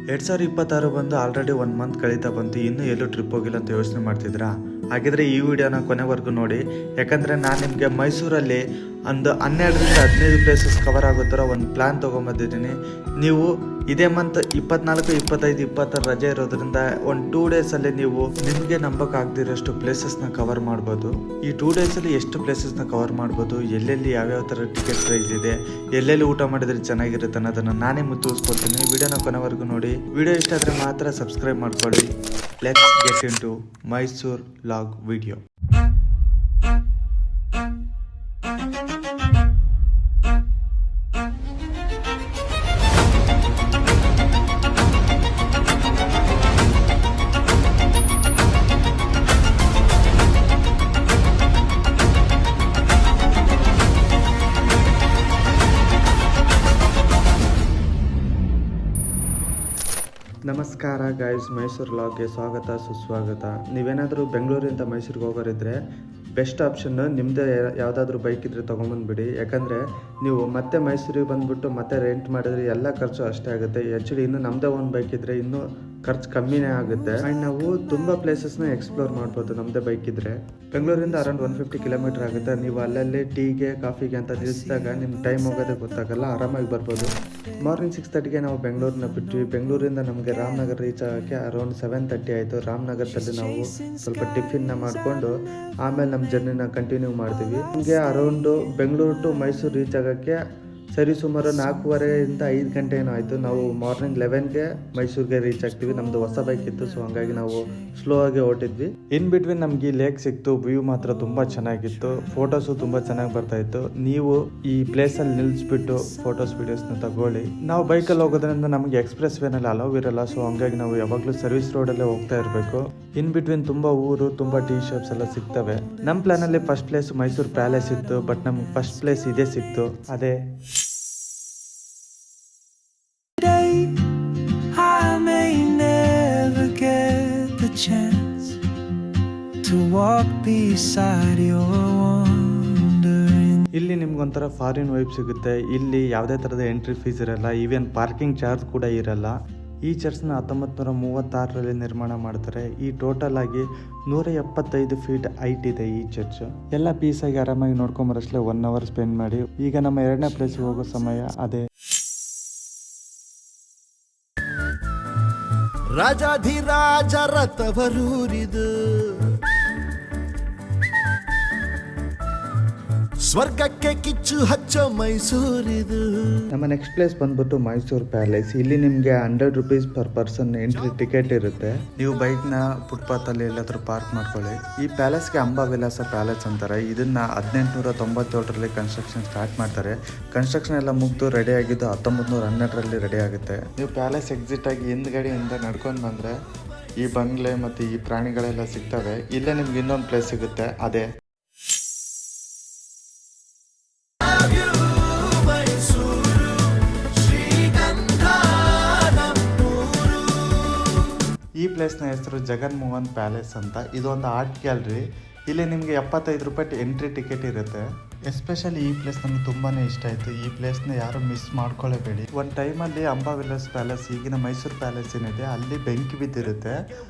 2026 ಬಂದು already 1 month ಕಳೀತಾ ಬಂತು, ಇನ್ನೂ ಎಲ್ಲೂ ಟ್ರಿಪ್ ಹೋಗಿಲ್ಲ ಅಂತ ಯೋಚನೆ ಮಾಡ್ತಿದ್ರಾ? ಹಾಗಿದ್ರೆ ಈ ವಿಡಿಯೋನ ಕೊನೆವರೆಗೂ ನೋಡಿ, ಯಾಕಂದರೆ ನಾನು ನಿಮಗೆ ಮೈಸೂರಲ್ಲಿ ಒಂದು 12ರಿಂದ 15 ಪ್ಲೇಸಸ್ ಕವರ್ ಆಗೋ ಥರ ಒಂದು ಪ್ಲ್ಯಾನ್ ತೊಗೊಂಬಂದಿದ್ದೀನಿ. ನೀವು ಇದೇ ಮಂತ್ 24, 25, 26 ರಜೆ ಇರೋದ್ರಿಂದ ಒಂದು 2 ಡೇಸಲ್ಲಿ ನೀವು ನಿಮಗೆ ನಂಬಕ್ಕಾಗದಿರೋಷ್ಟು ಪ್ಲೇಸಸ್ನ ಕವರ್ ಮಾಡ್ಬೋದು. ಈ 2 ಡೇಸಲ್ಲಿ ಎಷ್ಟು ಪ್ಲೇಸಸ್ನ ಕವರ್ ಮಾಡ್ಬೋದು, ಎಲ್ಲೆಲ್ಲಿ ಯಾವ್ಯಾವ ಥರ ಟಿಕೆಟ್ ಪ್ರೈಸ್ ಇದೆ, ಎಲ್ಲೆಲ್ಲಿ ಊಟ ಮಾಡಿದ್ರೆ ಚೆನ್ನಾಗಿರುತ್ತೆ ಅನ್ನೋದನ್ನು ನಾನೇ ಮುತ್ತಿಸ್ಕೊಡ್ತೀನಿ. ವಿಡಿಯೋನ ಕೊನೆವರೆಗೂ ನೋಡಿ. ವಿಡಿಯೋ ಇಷ್ಟ ಆದರೆ ಮಾತ್ರ ಸಬ್ಸ್ಕ್ರೈಬ್ ಮಾಡ್ಕೊಳ್ಳಿ. Let's get into Mysuru vlog video. ನಮಸ್ಕಾರ ಗೈಸ್, ಮೈಸೂರು ಲಾಗ್ಗೆ ಸ್ವಾಗತ ಸುಸ್ವಾಗತ. ನೀವೇನಾದರೂ ಬೆಂಗಳೂರಿಂದ ಮೈಸೂರಿಗೆ ಹೋಗೋರಿದ್ರೆ ಬೆಸ್ಟ್ ಆಪ್ಷನ್ ನಿಮ್ಮದೇ ಯಾವುದಾದ್ರೂ ಬೈಕ್ ಇದ್ದರೆ ತೊಗೊಂಬಂದುಬಿಡಿ. ಯಾಕಂದರೆ ನೀವು ಮತ್ತೆ ಮೈಸೂರಿಗೆ ಬಂದುಬಿಟ್ಟು ಮತ್ತೆ ರೆಂಟ್ ಮಾಡಿದ್ರೆ ಎಲ್ಲ ಖರ್ಚು ಅಷ್ಟೇ ಆಗುತ್ತೆ. ಆ್ಯಕ್ಚುಲಿ ಇನ್ನು ನಮ್ಮದೇ ಒಂದು ಬೈಕ್ ಇದ್ದರೆ ಇನ್ನೂ ಖರ್ಚು ಕಮ್ಮಿನೇ ಆಗುತ್ತೆ. ಆ್ಯಂಡ್ ನಾವು ತುಂಬ ಪ್ಲೇಸಸ್ನ ಎಕ್ಸ್ಪ್ಲೋರ್ ಮಾಡ್ಬೋದು ನಮ್ಮದೇ ಬೈಕ್ ಇದ್ದರೆ. ಬೆಂಗಳೂರಿಂದ ಅರೌಂಡ್ 150 ಕಿಲೋಮೀಟರ್ ಆಗುತ್ತೆ. ನೀವು ಅಲ್ಲಲ್ಲಿ ಟೀಗೆ ಕಾಫಿಗೆ ಅಂತ ನಿಲ್ಲಿಸಿದಾಗ ನಿಮ್ಮ ಟೈಮ್ ಹೋಗೋದೇ ಗೊತ್ತಾಗಲ್ಲ, ಆರಾಮಾಗಿ ಬರ್ಬೋದು. ಮಾರ್ನಿಂಗ್ 6:30ಗೆ ನಾವು ಬೆಂಗಳೂರನ್ನ ಬಿಟ್ವಿ. ಬೆಂಗಳೂರಿಂದ ನಮಗೆ ರಾಮನಗರ ರೀಚ್ ಆಗೋಕ್ಕೆ ಅರೌಂಡ್ 7:30 ಆಯಿತು. ರಾಮನಗರದಲ್ಲಿ ನಾವು ಸ್ವಲ್ಪ ಟಿಫಿನ್ನ ಮಾಡಿಕೊಂಡು ಆಮೇಲೆ ನಮ್ಮ ಜರ್ನಿನ ಕಂಟಿನ್ಯೂ ಮಾಡ್ತೀವಿ. ನಮಗೆ around Bengaluru to Mysuru reach ಆಗೋಕ್ಕೆ ಸರಿ ಸುಮಾರು 4:15 5 ಗಂಟೆ ಏನೋ ಆಯಿತು. ನಾವು ಮಾರ್ನಿಂಗ್ 11ಗೆ ಮೈಸೂರಿಗೆ ರೀಚ್ ಆಗ್ತೀವಿ. ನಮ್ಮದು ಹೊಸ ಬೈಕ್ ಇತ್ತು, ಸೊ ಹಂಗಾಗಿ ನಾವು ಸ್ಲೋ ಆಗಿ ಹೊರಟಿದ್ವಿ. ಇನ್ ಬಿಟ್ವೀನ್ ನಮಗೆ ಲೇಕ್ ಸಿಕ್ತು. ವ್ಯೂ ಮಾತ್ರ ತುಂಬ ಚೆನ್ನಾಗಿತ್ತು, ಫೋಟೋಸು ತುಂಬ ಚೆನ್ನಾಗಿ ಬರ್ತಾ ಇತ್ತು. ನೀವು ಈ ಪ್ಲೇಸಲ್ಲಿ ನಿಲ್ಲಿಸ್ಬಿಟ್ಟು ಫೋಟೋಸ್ ವಿಡಿಯೋಸ್ನ ತಗೊಳ್ಳಿ. ನಾವು ಬೈಕಲ್ಲಿ ಹೋಗೋದ್ರಿಂದ ನಮಗೆ ಎಕ್ಸ್ಪ್ರೆಸ್ ವೇನಲ್ಲಿ ಅಲೌ ಇರಲ್ಲ, ಸೊ ಹಂಗಾಗಿ ನಾವು ಯಾವಾಗಲೂ ಸರ್ವಿಸ್ ರೋಡಲ್ಲೇ ಹೋಗ್ತಾ ಇರಬೇಕು. ಇನ್ ಬಿಟ್ವೀನ್ ತುಂಬ ಊರು, ತುಂಬ ಟೀ ಶಾಪ್ಸ್ ಎಲ್ಲ ಸಿಗ್ತವೆ. ನಮ್ಮ ಪ್ಲಾನಲ್ಲಿ ಫಸ್ಟ್ ಪ್ಲೇಸ್ ಮೈಸೂರು ಪ್ಯಾಲೇಸ್ ಇತ್ತು, ಬಟ್ ನಮ್ಗೆ ಫಸ್ಟ್ ಪ್ಲೇಸ್ ಇದೇ ಸಿಕ್ತು. ಅದೇ chance to walk beside your wandering. ಇಲ್ಲಿ ನಿಮ್ಗೊಂಥರ ಫಾರಿನ್ ವೈಬ್ ಸಿಗುತ್ತೆ. ಇಲ್ಲಿ ಯಾವುದೇ ಥರದ ಎಂಟ್ರಿ ಫೀಸ್ ಇರಲ್ಲ, ಈವನ್ ಪಾರ್ಕಿಂಗ್ ಚಾರ್ಜ್ ಕೂಡ ಇರಲ್ಲ. ಈ ಚರ್ಚ್ನ 1936ರಲ್ಲಿ ನಿರ್ಮಾಣ ಮಾಡ್ತಾರೆ. ಈ ಟೋಟಲ್ ಆಗಿ 175 ಫೀಟ್ ಹೈಟ್ ಇದೆ ಈ ಚರ್ಚ್. ಎಲ್ಲ ಪೀಸಾಗಿ ಆರಾಮಾಗಿ ನೋಡ್ಕೊಂಬರಷ್ಟೇ 1 ಅವರ್ ಸ್ಪೆಂಡ್ ಮಾಡಿ. ಈಗ ನಮ್ಮ 2ನೇ ಪ್ಲೇಸ್ಗೆ ಹೋಗೋ ಸಮಯ. ಅದೇ ರಾಜಾಧಿರಾಜ ರಥವರೂರಿದು ಸ್ವರ್ಗಕ್ಕೆ ಕಿಚ್ಚು ಹಚ್ಚೋ ಮೈಸೂರಿದು. ನಮ್ಮ ನೆಕ್ಸ್ಟ್ ಪ್ಲೇಸ್ ಬಂದ್ಬಿಟ್ಟು ಮೈಸೂರು ಪ್ಯಾಲೇಸ್. ಇಲ್ಲಿ ನಿಮಗೆ 100 rupees per person entry ticket ಇರುತ್ತೆ. ನೀವು ಬೈಕ್ನ ಫುಟ್ಪಾತಲ್ಲಿ ಎಲ್ಲಾದ್ರೂ ಪಾರ್ಕ್ ಮಾಡ್ಕೊಳ್ಳಿ. ಈ ಪ್ಯಾಲೇಸ್ಗೆ ಅಂಬಾವಿಲಾಸ ಪ್ಯಾಲೇಸ್ ಅಂತಾರೆ. ಇದನ್ನ 1897ರಲ್ಲಿ ಕನ್ಸ್ಟ್ರಕ್ಷನ್ ಸ್ಟಾರ್ಟ್ ಮಾಡ್ತಾರೆ. ಕನ್ಸ್ಟ್ರಕ್ಷನ್ ಎಲ್ಲ ಮುಗಿದು ರೆಡಿ ಆಗಿದ್ದು 1912ರಲ್ಲಿ ರೆಡಿ ಆಗುತ್ತೆ. ನೀವು ಪ್ಯಾಲೇಸ್ ಎಕ್ಸಿಟ್ ಆಗಿ ಹಿಂದ್ಗಡೆಯಿಂದ ನಡ್ಕೊಂಡು ಬಂದರೆ ಈ ಬಂಗ್ಲೆ ಮತ್ತು ಈ ಪ್ರಾಣಿಗಳೆಲ್ಲ ಸಿಗ್ತವೆ. ಇಲ್ಲೇ ನಿಮ್ಗೆ ಇನ್ನೊಂದು ಪ್ಲೇಸ್ ಸಿಗುತ್ತೆ. ಅದೇ ಈ ಪ್ಲೇಸ್ನ ಹೆಸರು ಜಗನ್ಮೋಹನ್ ಪ್ಯಾಲೇಸ್ ಅಂತ. ಇದೊಂದು ಆರ್ಟ್ ಗ್ಯಾಲರಿ. ಇಲ್ಲಿ ನಿಮಗೆ 75 ರೂಪಾಯಿ ಎಂಟ್ರಿ ಟಿಕೆಟ್ ಇರುತ್ತೆ. ಎಸ್ಪೆಷಲಿ ಈ ಪ್ಲೇಸ್ ನಮ್ಗೆ ತುಂಬಾ ಇಷ್ಟ ಆಯಿತು. ಈ ಪ್ಲೇಸ್ನ ಯಾರು ಮಿಸ್ ಮಾಡ್ಕೊಳ್ಳೇಬೇಡಿ. ಒಂದು ಟೈಮಲ್ಲಿ ಅಂಬಾವಿಲಾಸ್ ಪ್ಯಾಲೇಸ್, ಈಗಿನ ಮೈಸೂರು ಪ್ಯಾಲೇಸ್ ಏನಿದೆ, ಅಲ್ಲಿ ಬೆಂಕಿ ಬಿದ್ದಿರುತ್ತೆ.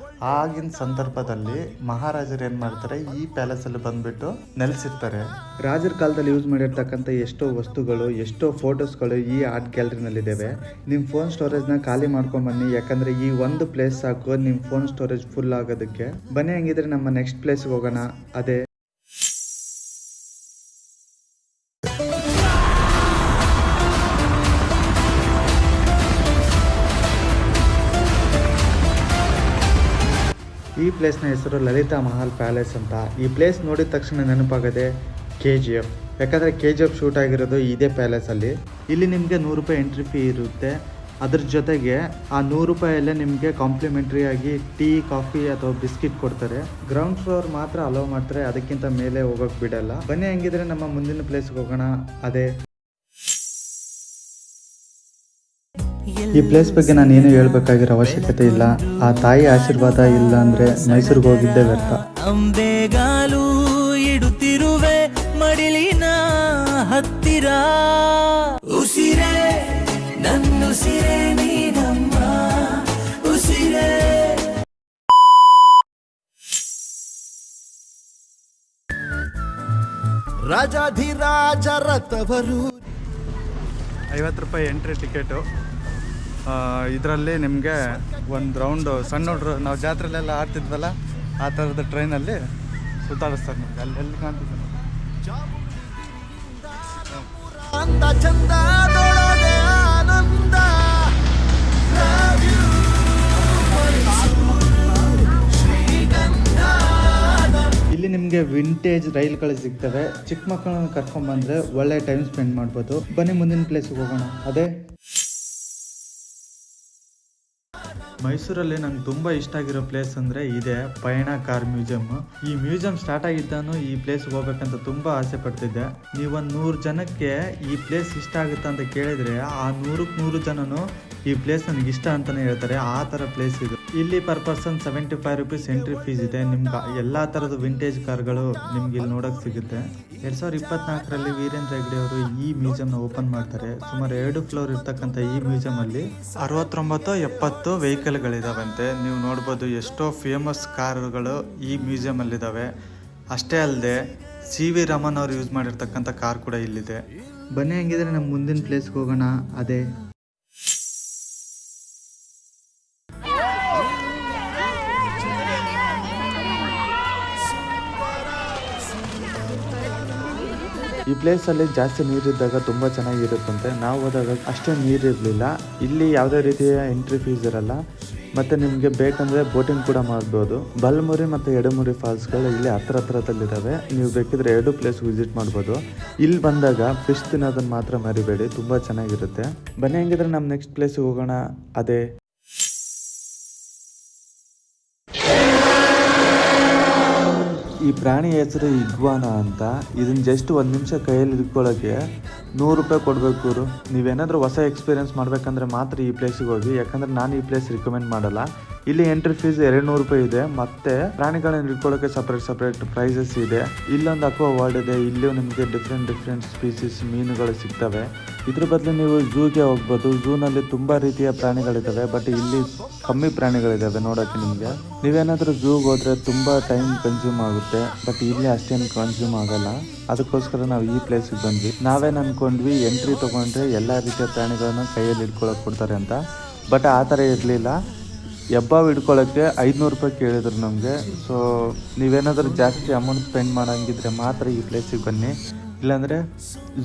ಆಗಿನ ಸಂದರ್ಭದಲ್ಲಿ ಮಹಾರಾಜರು ಏನು ಮಾಡ್ತಾರೆ, ಈ ಪ್ಯಾಲೇಸಲ್ಲಿ ಬಂದುಬಿಟ್ಟು ನೆಲೆಸಿರ್ತಾರೆ. ರಾಜರ ಕಾಲದಲ್ಲಿ ಯೂಸ್ ಮಾಡಿರ್ತಕ್ಕಂಥ ಎಷ್ಟೋ ವಸ್ತುಗಳು, ಎಷ್ಟೋ ಫೋಟೋಸ್ಗಳು ಈ ಆರ್ಟ್ ಗ್ಯಾಲರಿನಲ್ಲಿದ್ದಾವೆ. ನಿಮ್ಮ ಫೋನ್ ಸ್ಟೋರೇಜ್ನ ಖಾಲಿ ಮಾಡ್ಕೊಂಬನ್ನಿ, ಯಾಕಂದರೆ ಈ ಒಂದು ಪ್ಲೇಸ್ ಸಾಕು ನಿಮ್ಮ ಫೋನ್ ಸ್ಟೋರೇಜ್ ಫುಲ್ ಆಗೋದಕ್ಕೆ. ಬನ್ನಿ, ಹಂಗಿದ್ರೆ ನಮ್ಮ ನೆಕ್ಸ್ಟ್ ಪ್ಲೇಸ್ಗೆ ಹೋಗೋಣ. ಅದೇ ಈ ಪ್ಲೇಸ್ನ ಹೆಸರು ಲಲಿತಾ ಮಹಲ್ ಪ್ಯಾಲೇಸ್ ಅಂತ. ಈ ಪ್ಲೇಸ್ ನೋಡಿದ ತಕ್ಷಣ ನೆನಪಾಗದೆ KGF. ಯಾಕಂದರೆ KGF ಶೂಟ್ ಆಗಿರೋದು ಇದೇ ಪ್ಯಾಲೇಸಲ್ಲಿ. ಇಲ್ಲಿ ನಿಮಗೆ 100 ರೂಪಾಯಿ ಎಂಟ್ರಿ ಫೀ ಇರುತ್ತೆ. ಅದ್ರ ಜೊತೆಗೆ ಆ 100 ರೂಪಾಯಲ್ಲೇ ನಿಮಗೆ ಕಾಂಪ್ಲಿಮೆಂಟ್ರಿ ಆಗಿ ಟೀ, ಕಾಫಿ ಅಥವಾ ಬಿಸ್ಕಿಟ್ ಕೊಡ್ತಾರೆ. ಗ್ರೌಂಡ್ ಫ್ಲೋರ್ ಮಾತ್ರ ಅಲೋ ಮಾಡ್ತಾರೆ, ಅದಕ್ಕಿಂತ ಮೇಲೆ ಹೋಗೋಕೆ ಬಿಡಲ್ಲ. ಬನ್ನಿ, ಹಂಗಿದ್ರೆ ನಮ್ಮ ಮುಂದಿನ ಪ್ಲೇಸ್ಗೆ ಹೋಗೋಣ. ಅದೇ ಈ ಪ್ಲೇಸ್ ಬಗ್ಗೆ ನಾನು ಏನು ಹೇಳ್ಬೇಕಾಗಿರೋ ಅವಶ್ಯಕತೆ ಇಲ್ಲ. ಆ ತಾಯಿ ಆಶೀರ್ವಾದ ಇಲ್ಲ ಅಂದ್ರೆ ಮೈಸೂರಿಗೆ ಹೋಗಿದ್ದೆ ವ್ಯರ್ಥ. ಅಂಬೆಗಾಲು ಇಡುತ್ತಿರುವೆ ಮಡಿಲಿನ ಹತ್ತಿರ, ಉಸಿರೇ ನನ್ನುಸಿರೇ ನೀನಮ್ಮ, ರಾಜಾಧಿರಾಜ ರಥವರು 50 ರೂಪಾಯಿ ಎಂಟ್ರಿ ಟಿಕೆಟು. ಇದರಲ್ಲಿ ನಿಮಗೆ ಒಂದು ರೌಂಡು ಸಣ್ಣ ಹುಡ್ರು ನಾವು ಜಾತ್ರೆಲೆಲ್ಲ ಆಡ್ತಿದ್ವಲ್ಲ ಆ ಥರದ ಟ್ರೈನಲ್ಲಿ ಸುತ್ತಾಡಿಸ್ತಾರೆ ನಿಮಗೆ. ಅಲ್ಲಿ ಕಾಣ್ತಿದ್ದೆ ಅಂತ ಚಂದದೊಳಗೆ ಆನಂದ. Love you, ಇಲ್ಲಿ ನಿಮಗೆ ವಿಂಟೇಜ್ ರೈಲ್ಗಳು ಸಿಗ್ತವೆ. ಚಿಕ್ಕ ಮಕ್ಕಳನ್ನ ಕರ್ಕೊಂಡ್ಬಂದ್ರೆ ಒಳ್ಳೆ ಟೈಮ್ ಸ್ಪೆಂಡ್ ಮಾಡ್ಬೋದು. ಬನ್ನಿ ಮುಂದಿನ ಪ್ಲೇಸ್ಗೆ ಹೋಗೋಣ. ಅದೇ ಮೈಸೂರಲ್ಲಿ ನಂಗೆ ತುಂಬ ಇಷ್ಟ ಆಗಿರೋ ಪ್ಲೇಸ್ ಅಂದರೆ ಇದೆ ಪಯಣ ಕಾರ್ ಮ್ಯೂಸಿಯಮ್. ಈ ಮ್ಯೂಸಿಯಂ ಸ್ಟಾರ್ಟ್ ಆಗಿದ್ದಾನು ಈ ಪ್ಲೇಸ್ಗೆ ಹೋಗ್ಬೇಕಂತ ತುಂಬ ಆಸೆ ಪಡ್ತಿದ್ದೆ. ನೀವೊಂದು 100 ಜನಕ್ಕೆ ಈ ಪ್ಲೇಸ್ ಇಷ್ಟ ಆಗುತ್ತಾ ಅಂತ ಕೇಳಿದರೆ ಆ 100ಕ್ಕೆ 100 ಜನನು ಈ ಪ್ಲೇಸ್ ನನಗೆ ಇಷ್ಟ ಅಂತಲೇ ಹೇಳ್ತಾರೆ. ಆ ಥರ ಪ್ಲೇಸ್ ಇದು. ಇಲ್ಲಿ per person 75 rupees entry fees ಇದೆ. ನಿಮ್ಗೆ ಎಲ್ಲ ಥರದ ವಿಂಟೇಜ್ ಕಾರ್ಗಳು ನಿಮ್ಗೆ ಇಲ್ಲಿ ನೋಡೋಕೆ ಸಿಗುತ್ತೆ. 2024ರಲ್ಲಿ ವೀರೇಂದ್ರ ಹೆಗ್ಡೆ ಅವರು ಈ ಮ್ಯೂಸಿಯಂನ ಓಪನ್ ಮಾಡ್ತಾರೆ. ಸುಮಾರು 2 ಫ್ಲೋರ್ ಇರ್ತಕ್ಕಂಥ ಈ ಮ್ಯೂಸಿಯಮಲ್ಲಿ 69-70 ವೆಹಿಕಲ್ಗಳಿದಾವಂತೆ. ನೀವು ನೋಡ್ಬೋದು ಎಷ್ಟೋ ಫೇಮಸ್ ಕಾರುಗಳು ಈ ಮ್ಯೂಸಿಯಮಲ್ಲಿದ್ದಾವೆ. ಅಷ್ಟೇ ಅಲ್ಲದೆ CV ರಮನ್ ಅವರು ಯೂಸ್ ಮಾಡಿರ್ತಕ್ಕಂಥ ಕಾರ್ ಕೂಡ ಇಲ್ಲಿದೆ. ಬನ್ನಿ ಹಂಗಿದ್ರೆ ನಮ್ಮ ಮುಂದಿನ ಪ್ಲೇಸ್ಗೆ ಹೋಗೋಣ. ಅದೇ ಈ ಪ್ಲೇಸಲ್ಲಿ ಜಾಸ್ತಿ ನೀರಿದ್ದಾಗ ತುಂಬ ಚೆನ್ನಾಗಿರುತ್ತಂತೆ. ನಾವು ಹೋದಾಗ ಅಷ್ಟೇ ನೀರಿರಲಿಲ್ಲ. ಇಲ್ಲಿ ಯಾವುದೇ ರೀತಿಯ ಎಂಟ್ರಿ ಫೀಸ್ ಇರಲ್ಲ. ಮತ್ತು ನಿಮಗೆ ಬೇಕಂದರೆ ಬೋಟಿಂಗ್ ಕೂಡ ಮಾಡ್ಬೋದು. ಬಲ್ಮುರಿ ಮತ್ತು ಎಡಮುರಿ ಫಾಲ್ಸ್ಗಳು ಇಲ್ಲಿ ಹತ್ರದಲ್ಲಿದ್ದಾವೆ. ನೀವು ಬೇಕಿದ್ರೆ 2 ಪ್ಲೇಸ್ ವಿಸಿಟ್ ಮಾಡ್ಬೋದು. ಇಲ್ಲಿ ಬಂದಾಗ ಫಿಶ್ ತಿನ್ನೋದನ್ನು ಮಾತ್ರ ಮರಿಬೇಡಿ, ತುಂಬ ಚೆನ್ನಾಗಿರುತ್ತೆ. ಬನ್ನಿ ಹಂಗಿದ್ರೆ ನಮ್ಮ ನೆಕ್ಸ್ಟ್ ಪ್ಲೇಸ್ಗೆ ಹೋಗೋಣ. ಅದೇ ಈ ಪ್ರಾಣಿ ಹೆಸರು ಇಗ್ವಾನ ಅಂತ. ಇದನ್ನ ಜಸ್ಟ್ 1 ನಿಮಿಷ ಕೈಯಲ್ಲಿ ಇಟ್ಕೊಳ್ಳೋಕ್ಕೆ 100 ರೂಪಾಯಿ ಕೊಡಬೇಕು. ನೀವೇನಾದರೂ ಹೊಸ ಎಕ್ಸ್ಪೀರಿಯನ್ಸ್ ಮಾಡಬೇಕಂದ್ರೆ ಮಾತ್ರ ಈ ಪ್ಲೇಸಿಗೆ ಹೋಗಿ. ಯಾಕಂದರೆ ನಾನು ಈ ಪ್ಲೇಸ್ ರಿಕಮೆಂಡ್ ಮಾಡಲ್ಲ. ಇಲ್ಲಿ ಎಂಟ್ರಿ ಫೀಸ್ 200 ರೂಪಾಯಿ ಇದೆ. ಮತ್ತೆ ಪ್ರಾಣಿಗಳನ್ನ ಇಟ್ಕೊಳ್ಳೋಕೆ ಸಪ್ರೇಟ್ ಪ್ರೈಸಸ್ ಇದೆ. ಇಲ್ಲೊಂದು ಅಕ್ವಾ ವರ್ಲ್ಡ್ ಇದೆ. ಇಲ್ಲೂ ನಿಮಗೆ ಡಿಫ್ರೆಂಟ್ ಸ್ಪೀಸೀಸ್ ಮೀನುಗಳು ಸಿಗ್ತವೆ. ಇದ್ರ ಬದಲು ನೀವು ಝೂಗೆ ಹೋಗ್ಬೋದು. ಝೂನಲ್ಲಿ ತುಂಬ ರೀತಿಯ ಪ್ರಾಣಿಗಳಿದ್ದಾವೆ. ಬಟ್ ಇಲ್ಲಿ ಕಮ್ಮಿ ಪ್ರಾಣಿಗಳಿದ್ದಾವೆ ನೋಡೋಕ್ಕೆ ನಿಮಗೆ. ನೀವೇನಾದರೂ ಝೂಗೆ ಹೋದರೆ ತುಂಬ ಟೈಮ್ ಕನ್ಸ್ಯೂಮ್ ಆಗುತ್ತೆ. ಬಟ್ ಇಲ್ಲಿ ಅಷ್ಟೇನು ಕನ್ಸ್ಯೂಮ್ ಆಗಲ್ಲ. ಅದಕ್ಕೋಸ್ಕರ ನಾವು ಈ ಪ್ಲೇಸಿಗೆ ಬಂದ್ವಿ. ನಾವೇನು ಅಂದ್ಕೊಂಡ್ವಿ ಎಂಟ್ರಿ ತೊಗೊಂಡ್ರೆ ಎಲ್ಲ ರೀತಿಯ ಪ್ರಾಣಿಗಳನ್ನು ಕೈಯಲ್ಲಿ ಇಟ್ಕೊಳ್ಳೋಕೆ ಕೊಡ್ತಾರೆ ಅಂತ. ಬಟ್ ಆ ಥರ ಇರಲಿಲ್ಲ. ಹೆಬ್ಬಾವು ಹಿಡ್ಕೊಳ್ಳೋಕ್ಕೆ 500 ರೂಪಾಯಿ ಕೇಳಿದ್ರು ನಮಗೆ. ಸೊ ನೀವೇನಾದರೂ ಜಾಸ್ತಿ ಅಮೌಂಟ್ ಸ್ಪೆಂಡ್ ಮಾಡೋಂಗಿದ್ರೆ ಮಾತ್ರ ಈ ಪ್ಲೇಸಿಗೆ ಬನ್ನಿ, ಇಲ್ಲಾಂದರೆ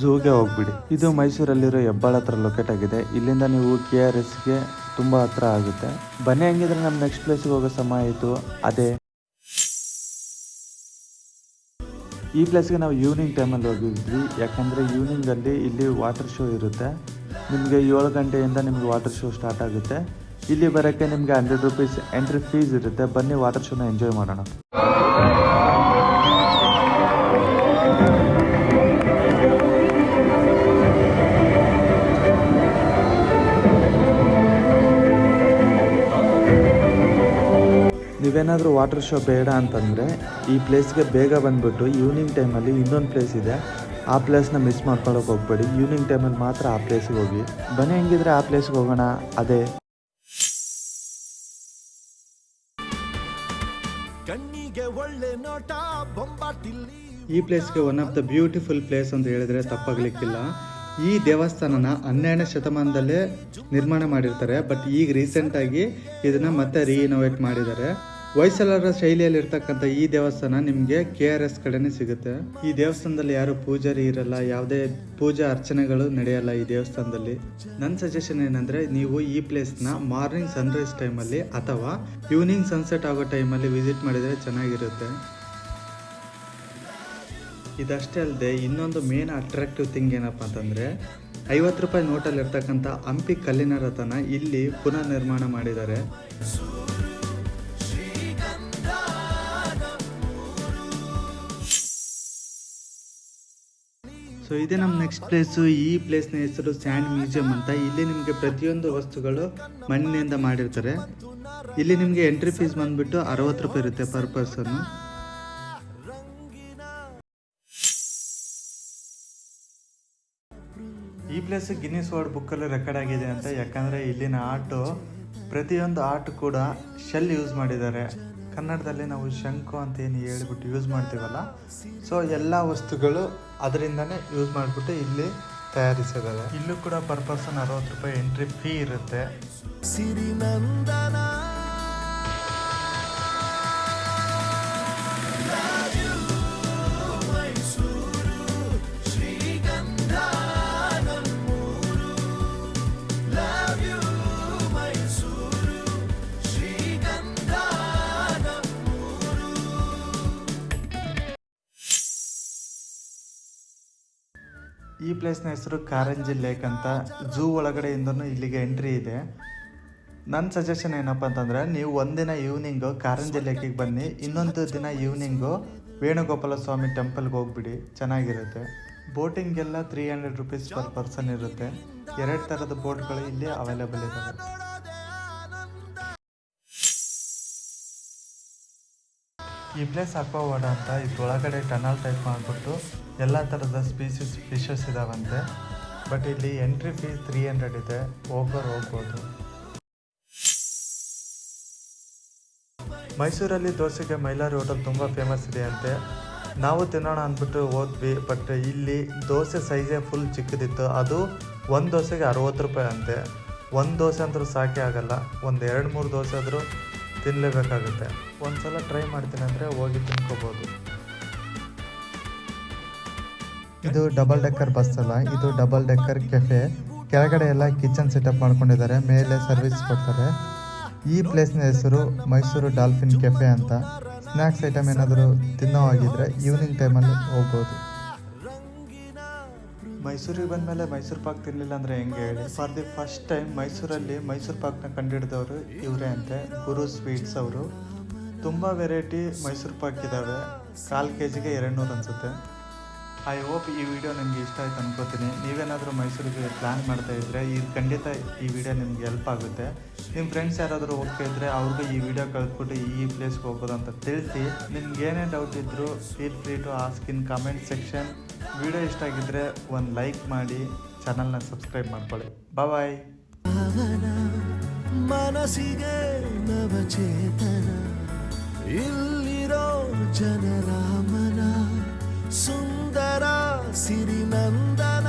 ಝೂಗೆ ಹೋಗ್ಬಿಡಿ. ಇದು ಮೈಸೂರಲ್ಲಿರೋ ಹೆಬ್ಬಾಳ ಹತ್ರ ಲೊಕೇಟ್ ಆಗಿದೆ. ಇಲ್ಲಿಂದ ನೀವು KRSಗೆ ತುಂಬ ಹತ್ರ ಆಗುತ್ತೆ. ಬನ್ನಿ ಹಂಗಿದ್ರೆ ನಮ್ಮ ನೆಕ್ಸ್ಟ್ ಪ್ಲೇಸಿಗೆ ಹೋಗೋ ಸಮಯ ಆಯಿತು. ಅದೇ ಈ ಪ್ಲೇಸ್ಗೆ ನಾವು ಈವ್ನಿಂಗ್ ಟೈಮಲ್ಲಿ ಹೋಗಿದ್ವಿ. ಯಾಕಂದರೆ ಈವ್ನಿಂಗಲ್ಲಿ ಇಲ್ಲಿ ವಾಟರ್ ಶೋ ಇರುತ್ತೆ. ನಿಮಗೆ 7 ಗಂಟೆಯಿಂದ ನಿಮಗೆ ವಾಟರ್ ಶೋ ಸ್ಟಾರ್ಟ್ ಆಗುತ್ತೆ. ಇಲ್ಲಿ ಬರೋಕ್ಕೆ ನಿಮಗೆ 100 ರೂಪೀಸ್ ಎಂಟ್ರಿ ಫೀಸ್ ಇರುತ್ತೆ. ಬನ್ನಿ ವಾಟರ್ ಶೋನ ಎಂಜಾಯ್ ಮಾಡೋಣ. ನೀವೇನಾದರೂ ವಾಟರ್ ಶೋ ಬೇಡ ಅಂತಂದರೆ ಈ ಪ್ಲೇಸ್ಗೆ ಬೇಗ ಬಂದುಬಿಟ್ಟು ಈವ್ನಿಂಗ್ ಟೈಮಲ್ಲಿ ಇನ್ನೊಂದು ಪ್ಲೇಸ್ ಇದೆ, ಆ ಪ್ಲೇಸ್ನ ಮಿಸ್ ಮಾಡ್ಕೊಳ್ಳೋಕೆ ಹೋಗ್ಬೇಡಿ. ಈವ್ನಿಂಗ್ ಟೈಮಲ್ಲಿ ಮಾತ್ರ ಆ ಪ್ಲೇಸಿಗೆ ಹೋಗಿ. ಬನ್ನಿ ಹೆಂಗಿದ್ರೆ ಆ ಪ್ಲೇಸ್ಗೆ ಹೋಗೋಣ. ಅದೇ ಕಣ್ಣಿಗೆ ಒಳ್ಳೆ ನೋಟ ಬೊಂಬಾಟಿಲ್ಲಿ. ಈ ಪ್ಲೇಸ್ಗೆ one of the beautiful place ಅಂತ ಹೇಳಿದ್ರೆ ತಪ್ಪಾಗಲಿಕ್ಕಿಲ್ಲ. ಈ ದೇವಸ್ಥಾನನ 12ನೇ ಶತಮಾನದಲ್ಲೇ ನಿರ್ಮಾಣ ಮಾಡಿರ್ತಾರೆ. ಬಟ್ ಈಗ ರೀಸೆಂಟಾಗಿ ಇದನ್ನು ಮತ್ತೆ ರೀಇನೋವೇಟ್ ಮಾಡಿದ್ದಾರೆ. ಹೊಯ್ಸಳರ ಶೈಲಿಯಲ್ಲಿರ್ತಕ್ಕಂಥ ಈ ದೇವಸ್ಥಾನ ನಿಮಗೆ KRS ಕಡೆನೇ ಸಿಗುತ್ತೆ. ಈ ದೇವಸ್ಥಾನದಲ್ಲಿ ಯಾರು ಪೂಜಾರಿ ಇರಲ್ಲ, ಯಾವುದೇ ಪೂಜಾ ಅರ್ಚನೆಗಳು ನಡೆಯಲ್ಲ ಈ ದೇವಸ್ಥಾನದಲ್ಲಿ. ನನ್ನ ಸಜೆಷನ್ ಏನಂದರೆ ನೀವು ಈ ಪ್ಲೇಸ್ನ ಮಾರ್ನಿಂಗ್ ಸನ್ರೈಸ್ ಟೈಮಲ್ಲಿ ಅಥವಾ ಈವ್ನಿಂಗ್ ಸನ್ಸೆಟ್ ಆಗೋ ಟೈಮಲ್ಲಿ ವಿಸಿಟ್ ಮಾಡಿದರೆ ಚೆನ್ನಾಗಿರುತ್ತೆ. ಇದಷ್ಟೇ ಅಲ್ಲದೆ ಇನ್ನೊಂದು ಮೇನ್ ಅಟ್ರಾಕ್ಟಿವ್ ಥಿಂಗ್ ಏನಪ್ಪ ಅಂತಂದರೆ 50 ರೂಪಾಯಿ ನೋಟಲ್ಲಿರ್ತಕ್ಕಂಥ ಹಂಪಿ ಕಲ್ಲಿನ ರಥನ ಇಲ್ಲಿ ಪುನಃ ನಿರ್ಮಾಣ ಮಾಡಿದ್ದಾರೆ. ಸೊ ಇದೇ ನಮ್ಮ ನೆಕ್ಸ್ಟ್ ಪ್ಲೇಸು. ಈ ಪ್ಲೇಸ್ನ ಹೆಸರು ಸ್ಯಾಂಡ್ ಮ್ಯೂಸಿಯಂ ಅಂತ. ಇಲ್ಲಿ ನಿಮಗೆ ಪ್ರತಿಯೊಂದು ವಸ್ತುಗಳು ಮಣ್ಣಿನಿಂದ ಮಾಡಿರ್ತಾರೆ. ಇಲ್ಲಿ ನಿಮಗೆ ಎಂಟ್ರಿ ಫೀಸ್ ಬಂದುಬಿಟ್ಟು 60 ರೂಪಾಯಿ ಇರುತ್ತೆ ಪರ್ ಪರ್ಸನ್ನು. ಈ ಪ್ಲೇಸ್ ಗಿನ್ನಿಸ್ ವರ್ಲ್ಡ್ ಬುಕ್ಕಲ್ಲಿ ರೆಕಾರ್ಡ್ ಆಗಿದೆ ಅಂತ. ಯಾಕಂದರೆ ಇಲ್ಲಿನ ಆರ್ಟು ಪ್ರತಿಯೊಂದು ಆರ್ಟ್ ಕೂಡ ಶೆಲ್ ಯೂಸ್ ಮಾಡಿದ್ದಾರೆ. ಕನ್ನಡದಲ್ಲಿ ನಾವು ಶಂಕು ಅಂತ ಏನು ಹೇಳ್ಬಿಟ್ಟು ಯೂಸ್ ಮಾಡ್ತೀವಲ್ಲ, ಸೊ ಎಲ್ಲ ವಸ್ತುಗಳು ಅದರಿಂದನೇ ಯೂಸ್ ಮಾಡಿಬಿಟ್ಟು ಇಲ್ಲಿ ತಯಾರಿಸಿದ್ದಾರೆ. ಇಲ್ಲೂ ಕೂಡ ಪರ್ ಪರ್ಸನ್ 60 ರೂಪಾಯಿ ಎಂಟ್ರಿ ಫೀ ಇರುತ್ತೆ. ಸಿರಿನಂದನ ಈ ಪ್ಲೇಸ್ನ ಹೆಸರು ಕಾರಂಜಿ ಲೇಕ್ ಅಂತ. ಝೂ ಒಳಗಡೆಯಿಂದನೂ ಇಲ್ಲಿಗೆ ಎಂಟ್ರಿ ಇದೆ. ನನ್ನ ಸಜೆಷನ್ ಏನಪ್ಪ ಅಂತಂದರೆ, ನೀವು ಒಂದಿನ ಈವ್ನಿಂಗು ಕಾರಂಜಿ ಲೇಕಿಗೆ ಬನ್ನಿ, ಇನ್ನೊಂದು ದಿನ ಈವ್ನಿಂಗು ವೇಣುಗೋಪಾಲ ಸ್ವಾಮಿ ಟೆಂಪಲ್ಗೆ ಹೋಗ್ಬಿಡಿ, ಚೆನ್ನಾಗಿರುತ್ತೆ. ಬೋಟಿಂಗೆಲ್ಲ 300 ರೂಪೀಸ್ ಪರ್ ಪರ್ಸನ್ ಇರುತ್ತೆ. 2 ಥರದ ಬೋಟ್ಗಳು ಇಲ್ಲಿ ಅವೈಲೇಬಲ್ ಇದ್ದಾವೆ. ಈ ಪ್ಲೇಸ್ ಅಕ್ವಾವಾಡ ಅಂತ, ಇದ್ರೊಳಗಡೆ ಟನಲ್ ಟೈಪ್ ಮಾಡಿಬಿಟ್ಟು ಎಲ್ಲ ಥರದ ಸ್ಪೀಸೀಸ್ ಫಿಶಸ್ ಇದಾವಂತೆ. ಬಟ್ ಇಲ್ಲಿ ಎಂಟ್ರಿ ಫೀ 300 ಇದೆ, ಹೋಗ್ಬೋದು. ಮೈಸೂರಲ್ಲಿ ದೋಸೆಗೆ ಮೈಲಾರಿ ಹೋಟೆಲ್ ತುಂಬ ಫೇಮಸ್ ಇದೆ ಅಂತೆ. ನಾವು ತಿನ್ನೋಣ ಅಂದ್ಬಿಟ್ಟು ಹೋದ್ವಿ, ಬಟ್ ಇಲ್ಲಿ ದೋಸೆ ಸೈಜೇ ಫುಲ್ ಚಿಕ್ಕದಿತ್ತು. ಅದು ಒಂದು ದೋಸೆಗೆ 60 ರೂಪಾಯಿ ಅಂತೆ. ಒಂದು ದೋಸೆ ಅಂದರೂ ಸಾಕೇ ಆಗಲ್ಲ, ಒಂದು 2-3 ದೋಸೆ ಆದರೂ ತಿನ್ನಲೇಬೇಕಾಗುತ್ತೆ. ಒಂದ್ಸಲ ಟ್ರೈ ಮಾಡ್ತೀನಿ ಅಂದರೆ ಹೋಗಿ ತಿನ್ಕೋಬೋದು. ಇದು ಡಬಲ್ ಡೆಕ್ಕರ್ ಬಸ್ ಅಲ್ಲ, ಇದು ಡಬಲ್ ಡೆಕ್ಕರ್ ಕೆಫೆ. ಕೆಳಗಡೆ ಎಲ್ಲ ಕಿಚನ್ ಸೆಟಪ್ ಮಾಡ್ಕೊಂಡಿದ್ದಾರೆ, ಮೇಲೆ ಸರ್ವಿಸ್ ಕೊಡ್ತಾರೆ. ಈ ಪ್ಲೇಸ್ನ ಹೆಸರು ಮೈಸೂರು ಡಾಲ್ಫಿನ್ ಕೆಫೆ ಅಂತ. ಸ್ನ್ಯಾಕ್ಸ್ ಐಟಮ್ ಏನಾದರೂ ತಿನ್ನೋ ಆಗಿದ್ರೆ ಈವ್ನಿಂಗ್ ಟೈಮಲ್ಲಿ ಹೋಗ್ಬೋದು. ಮೈಸೂರಿಗೆ ಬಂದಮೇಲೆ ಮೈಸೂರು ಪಾಕ್ ತಿನ್ನಲಿಲ್ಲ ಅಂದರೆ ಹೆಂಗೆ ಹೇಳಿ? ಫಾರ್ ದಿ ಫಸ್ಟ್ ಟೈಮ್ ಮೈಸೂರಲ್ಲಿ ಮೈಸೂರು ಪಾಕ್ನ ಕಂಡುಹಿಡಿದವರು ಇವರೇ ಅಂತೆ, ಗುರು ಸ್ವೀಟ್ಸ್ ಅವರು. ತುಂಬ ವೆರೈಟಿ ಮೈಸೂರು ಪಾಕ್ ಇದ್ದಾವೆ. 1/4 kgಗೆ 200 ಅನಿಸುತ್ತೆ. ಐ ಹೋಪ್ ಈ ವಿಡಿಯೋ ನಿಮಗೆ ಇಷ್ಟ ಆಯ್ತು ಅನ್ಕೋತೀನಿ. ನೀವೇನಾದರೂ ಮೈಸೂರಿಗೆ ಪ್ಲ್ಯಾನ್ ಮಾಡ್ತಾ ಇದ್ದರೆ ಖಂಡಿತ ಈ ವಿಡಿಯೋ ನಿಮ್ಗೆ ಹೆಲ್ಪ್ ಆಗುತ್ತೆ. ನಿಮ್ಮ ಫ್ರೆಂಡ್ಸ್ ಯಾರಾದರೂ ಹೋಗ್ತಾ ಇದ್ದರೆ ಅವ್ರಿಗೂ ಈ ವಿಡಿಯೋ ಕಳಿಸ್ಬಿಟ್ಟು ಈ ಪ್ಲೇಸ್ಗೆ ಹೋಗ್ಬೋದು ಅಂತ ತಿಳಿಸಿ. ನಿಮ್ಗೆ ಏನೇ ಡೌಟ್ ಇದ್ದರೂ feel free to ask in comment section. Video ಇಷ್ಟ ಆಗಿದ್ದರೆ ಒಂದು ಲೈಕ್ ಮಾಡಿ, ಚಾನಲ್ನ ಸಬ್ಸ್ಕ್ರೈಬ್ ಮಾಡ್ಕೊಳ್ಳಿ. ಬಾಯ್. ಮನಸ್ಸಿಗೆ ನವಚೇತನ ಇಲ್ಲಿರೋ ಜನರ ಮನ ಸುಂದರ ಸಿರಿನಂದನ.